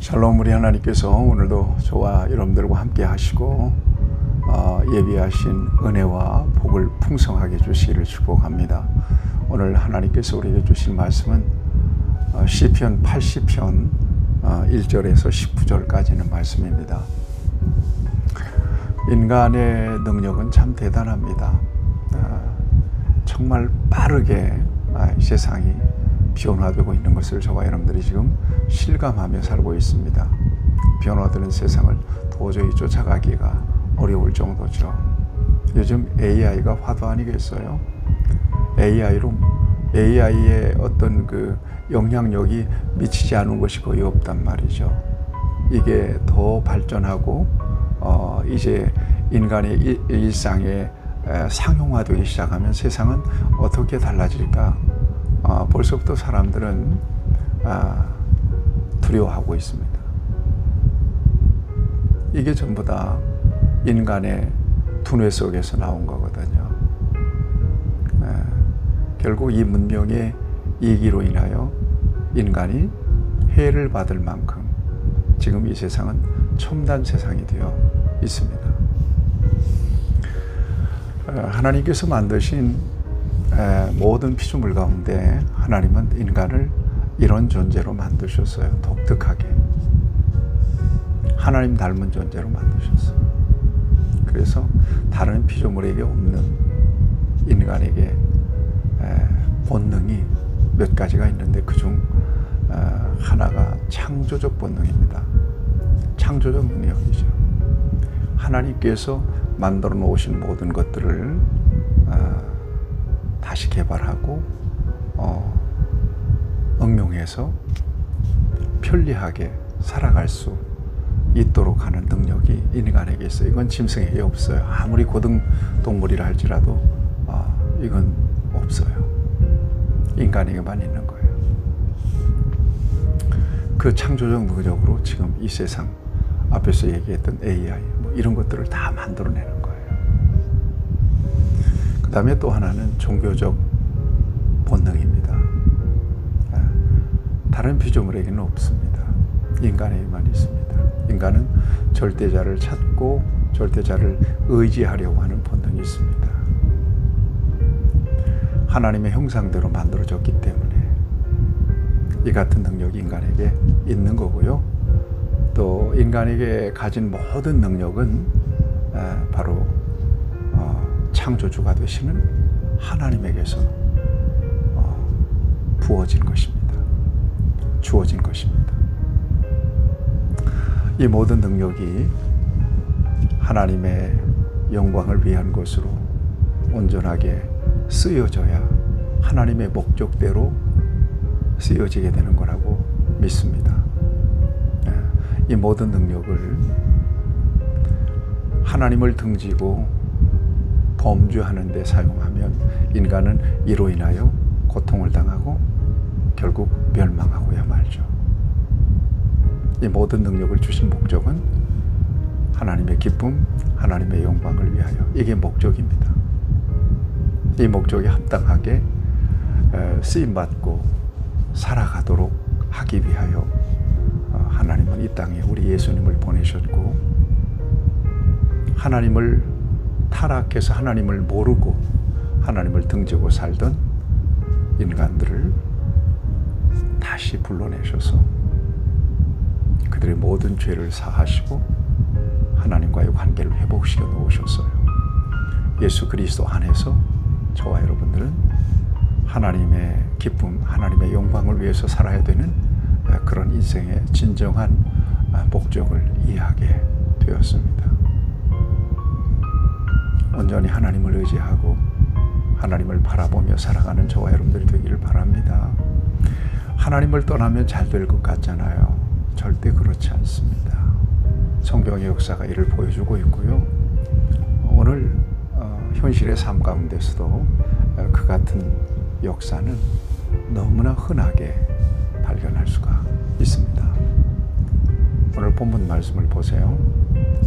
샬롬, 우리 하나님께서 오늘도 저와 여러분들과 함께 하시고 예비하신 은혜와 복을 풍성하게 주시기를 축복합니다. 오늘 하나님께서 우리에게 주신 말씀은 시편 80편 1절에서 19절까지는 말씀입니다. 인간의 능력은 참 대단합니다. 정말 빠르게 세상이 변화되고 있는 것을 저와 여러분들이 지금 실감하며 살고 있습니다. 변화되는 세상을 도저히 쫓아가기가 어려울 정도죠. 요즘 AI가 화두 아니겠어요? AI의 어떤 그 영향력이 미치지 않은 것이 거의 없단 말이죠. 이게 더 발전하고 이제 인간의 일상에 상용화되기 시작하면 세상은 어떻게 달라질까? 벌써부터 사람들은 두려워하고 있습니다. 이게 전부 다 인간의 두뇌 속에서 나온 거거든요. 결국 이 문명의 이기로 인하여 인간이 해를 받을 만큼 지금 이 세상은 첨단 세상이 되어 있습니다. 하나님께서 만드신 모든 피조물 가운데 하나님은 인간을 이런 존재로 만드셨어요. 독특하게 하나님 닮은 존재로 만드셨어요. 그래서 다른 피조물에게 없는 인간에게 본능이 몇 가지가 있는데 그중 하나가 창조적 본능입니다. 창조적 능력이죠. 하나님께서 만들어 놓으신 모든 것들을 다시 개발하고 응용해서 편리하게 살아갈 수 있도록 하는 능력이 인간에게 있어요. 이건 짐승에게 없어요. 아무리 고등 동물이라 할지라도 이건 없어요. 인간에게만 있는 거예요. 그 창조적 능력으로 지금 이 세상 앞에서 얘기했던 AI 이런 것들을 다 만들어내는 거예요. 그 다음에 또 하나는 종교적 본능입니다. 다른 피조물에게는 없습니다. 인간에게만 있습니다. 인간은 절대자를 찾고 절대자를 의지하려고 하는 본능이 있습니다. 하나님의 형상대로 만들어졌기 때문에 이 같은 능력이 인간에게 있는 거고요. 또 인간에게 가진 모든 능력은 바로 창조주가 되시는 하나님에게서 부어진 것입니다. 주어진 것입니다. 이 모든 능력이 하나님의 영광을 위한 것으로 온전하게 쓰여져야 하나님의 목적대로 쓰여지게 되는 거라고 믿습니다. 이 모든 능력을 하나님을 등지고 범죄하는 데 사용하면 인간은 이로 인하여 고통을 당하고 결국 멸망하고야 말죠. 이 모든 능력을 주신 목적은 하나님의 기쁨, 하나님의 영광을 위하여. 이게 목적입니다. 이 목적에 합당하게 쓰임받고 살아가도록 하기 위하여 하나님은 이 땅에 우리 예수님을 보내셨고, 하나님을 타락해서 하나님을 모르고 하나님을 등지고 살던 인간들을 다시 불러내셔서 그들의 모든 죄를 사하시고 하나님과의 관계를 회복시켜 놓으셨어요. 예수 그리스도 안에서 저와 여러분들은 하나님의 기쁨, 하나님의 영광을 위해서 살아야 되는 그런 인생의 진정한 목적을 이해하게 되었습니다. 온전히 하나님을 의지하고 하나님을 바라보며 살아가는 저와 여러분들이 되기를 바랍니다. 하나님을 떠나면 잘 될 것 같잖아요. 절대 그렇지 않습니다. 성경의 역사가 이를 보여주고 있고요. 오늘 현실의 삶 가운데서도 그 같은 역사는 너무나 흔하게 발견할 수가 있습니다. 오늘 본문 말씀을 보세요.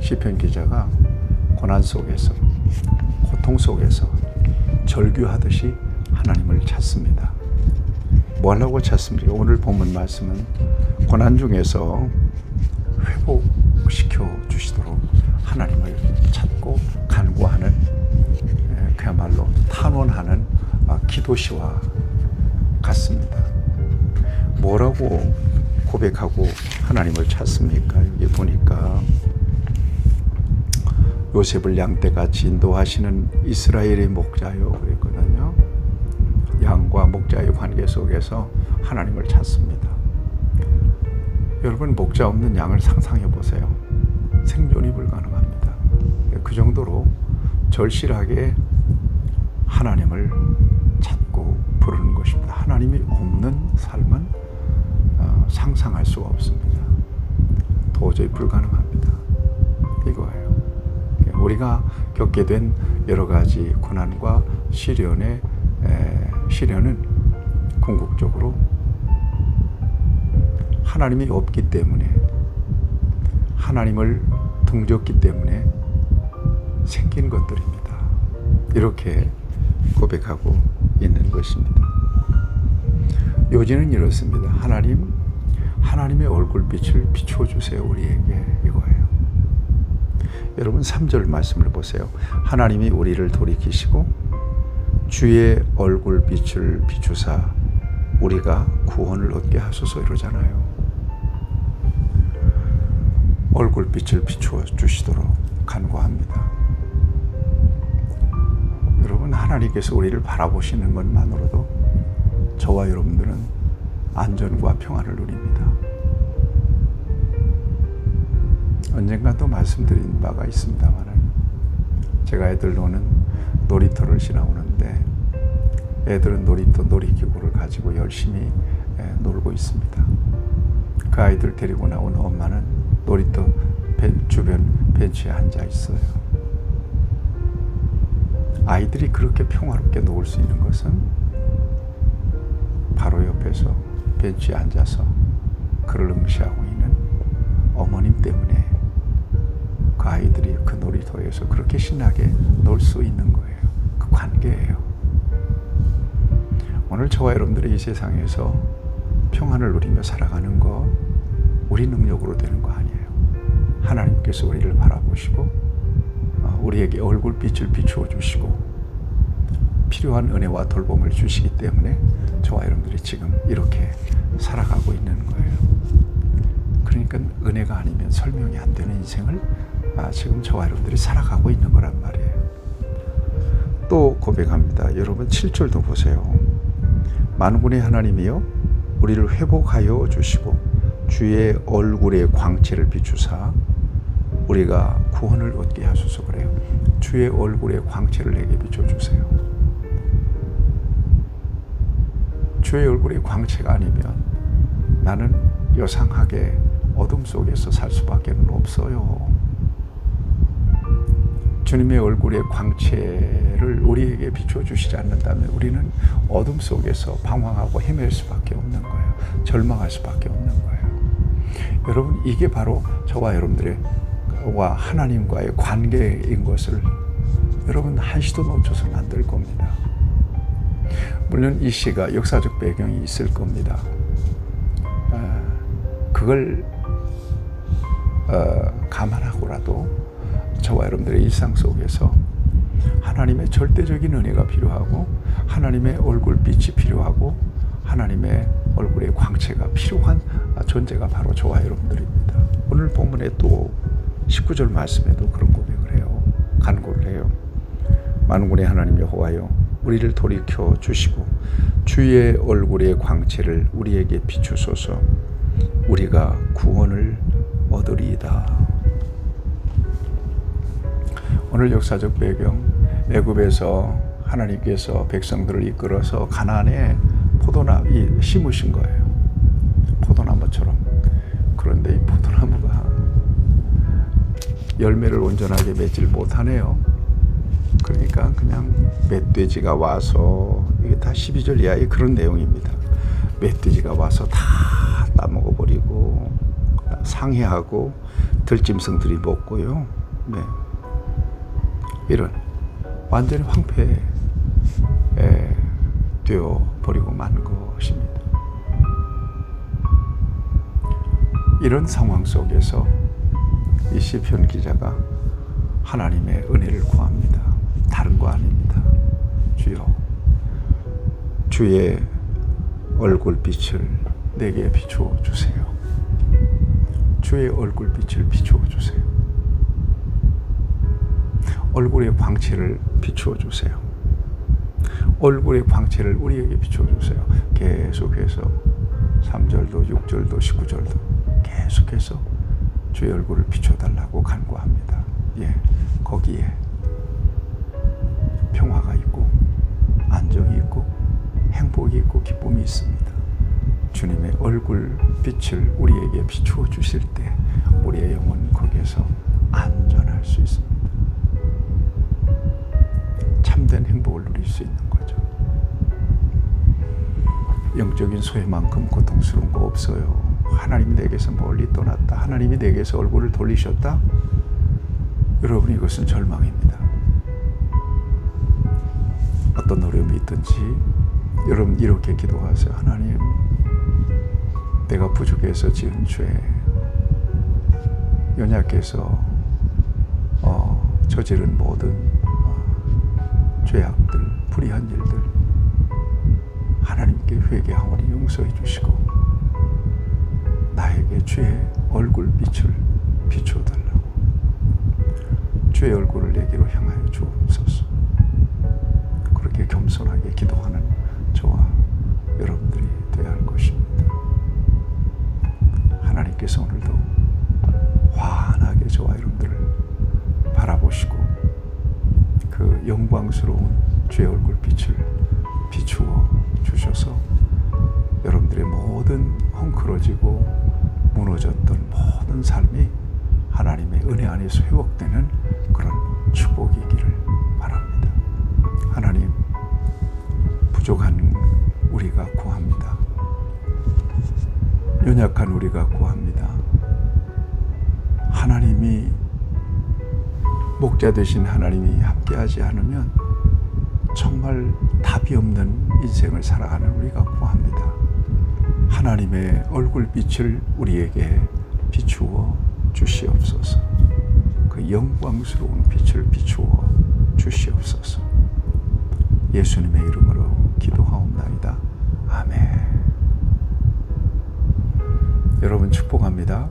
시편 기자가 고난 속에서, 고통 속에서 절규하듯이 하나님을 찾습니다. 뭐 하려고 찾습니까? 오늘 본문 말씀은 고난 중에서 회복시켜 주시도록 하나님을 찾고 간구하는, 그야말로 탄원하는 기도시와 같습니다. 뭐라고 고백하고 하나님을 찾습니까? 여기 보니까 요셉을 양떼같이 인도하시는 이스라엘의 목자요 그랬거든요. 양과 목자의 관계 속에서 하나님을 찾습니다. 여러분, 목자 없는 양을 상상해 보세요. 생존이 불가능합니다. 그 정도로 절실하게 하나님을 찾고 부르는 것입니다. 하나님이 없는 삶은 상상할 수가 없습니다. 도저히 불가능합니다. 이거예요. 우리가 겪게 된 여러 가지 고난과 시련은 궁극적으로 하나님이 없기 때문에, 하나님을 등졌기 때문에 생긴 것들입니다. 이렇게 고백하고 있는 것입니다. 요지는 이렇습니다. 하나님의 얼굴빛을 비춰주세요. 우리에게. 이거예요. 여러분, 3절 말씀을 보세요. 하나님이 우리를 돌이키시고 주의 얼굴빛을 비추사 우리가 구원을 얻게 하소서 이러잖아요. 얼굴빛을 비추어 주시도록 간구합니다. 여러분, 하나님께서 우리를 바라보시는 것만으로도 저와 여러분들은 안전과 평안을 누립니다. 언젠가 또 말씀드린 바가 있습니다만, 제가 애들 노는 놀이터를 지나오는데 애들은 놀이기구를 가지고 열심히 놀고 있습니다. 그 아이들 데리고 나온 엄마는 놀이터 주변 벤치에 앉아 있어요. 아이들이 그렇게 평화롭게 놀 수 있는 것은 바로 옆에서 벤치에 앉아서 그를 응시하고 있는 어머님 때문에 그 아이들이 그 놀이터에서 그렇게 신나게 놀 수 있는 거예요. 그 관계예요. 오늘 저와 여러분들이 이 세상에서 평안을 누리며 살아가는 거 우리 능력으로 되는 거 아니에요. 하나님께서 우리를 바라보시고 우리에게 얼굴빛을 비추어 주시고 필요한 은혜와 돌봄을 주시기 때문에 저와 여러분들이 지금 이렇게 살아가고 있는 거예요. 그러니까 은혜가 아니면 설명이 안 되는 인생을 지금 저와 여러분들이 살아가고 있는 거란 말이에요. 또 고백합니다. 여러분, 7절도 보세요. 만군의 하나님이여 우리를 회복하여 주시고 주의 얼굴의 광채를 비추사 우리가 구원을 얻게 하소서 그래요. 주의 얼굴의 광채를 내게 비춰주세요. 주의 얼굴의 광채가 아니면 나는 요상하게 어둠 속에서 살 수밖에 없어요. 주님의 얼굴의 광채를 우리에게 비춰주시지 않는다면 우리는 어둠 속에서 방황하고 헤맬 수밖에 없는 거예요. 절망할 수밖에 없는 거예요. 여러분, 이게 바로 저와 여러분들의 와 하나님과의 관계인 것을 여러분 한시도 놓쳐서는 안 될 겁니다. 물론 이 시가 역사적 배경이 있을 겁니다. 그걸 감안하고라도 저와 여러분들의 일상 속에서 하나님의 절대적인 은혜가 필요하고 하나님의 얼굴빛이 필요하고 하나님의 얼굴의 광채가 필요한 존재가 바로 저와 여러분들입니다. 오늘 본문에 또 19절 말씀에도 그런 고백을 해요. 간구를 해요. 만군의 하나님 여호와여 우리를 돌이켜 주시고 주의 얼굴의 광채를 우리에게 비추소서 우리가 구원을 얻으리이다. 오늘 역사적 배경, 애굽에서 하나님께서 백성들을 이끌어서 가나안에 포도나무 심으신 거예요. 포도나무처럼. 그런데 이 포도나무가 열매를 온전하게 맺질 못하네요. 그러니까 그냥 멧돼지가 와서, 이게 다 12절 이하의 그런 내용입니다. 멧돼지가 와서 다 따먹어버리고 상해하고 들짐승들이 먹고요. 네. 이런 완전히 황폐되어 버리고 만 것입니다. 이런 상황 속에서 이 시편 기자가 하나님의 은혜를 구합니다. 다른 거 아닙니다. 주여, 주의 얼굴빛을 내게 비추어 주세요. 주의 얼굴빛을 비추어 주세요. 얼굴의 광채를 비추어 주세요. 얼굴의 광채를 우리에게 비추어 주세요. 계속해서 3절도 6절도 19절도 계속해서 주의 얼굴을 비춰달라고 간구합니다. 예, 거기에 평화가 있고 안정이 있고 행복이 있고 기쁨이 있습니다. 주님의 얼굴빛을 우리에게 비추어 주실 때 우리의 영혼은 거기에서 안전할 수 있습니다. 참된 행복을 누릴 수 있는 거죠. 영적인 소외만큼 고통스러운 거 없어요. 하나님이 내게서 멀리 떠났다, 하나님이 내게서 얼굴을 돌리셨다, 여러분 이것은 절망입니다. 어떤 어려움이 있든지 여러분 이렇게 기도하세요. 하나님, 내가 부족해서 지은 죄, 연약해서 저지른 모든 죄악들, 불의한 일들 하나님께 회개하오니 용서해 주시고 나에게 주의 얼굴빛을 비추어 달라고, 주의 얼굴을 내게로 향하여 주옵소서. 그렇게 겸손하게 기도하는 저와 여러분들이 되어야 할 것입니다. 하나님께서 오늘도 환하게 저와 여러분들을 바라보시고 그 영광스러운 주의 얼굴빛을 비추어 주셔서 여러분들의 모든 헝클어지고 무너졌던 모든 삶이 하나님의 은혜 안에서 회복되는 그런 축복이기를 바랍니다. 하나님, 부족한 우리가 구합니다. 연약한 우리가 구합니다. 하나님이 목자 되신 하나님이 함께하지 않으면 정말 답이 없는 인생을 살아가는 우리가 구합니다. 하나님의 얼굴빛을 우리에게 비추어 주시옵소서. 그 영광스러운 빛을 비추어 주시옵소서. 예수님의 이름으로 기도하옵나이다. 아멘. 여러분 축복합니다.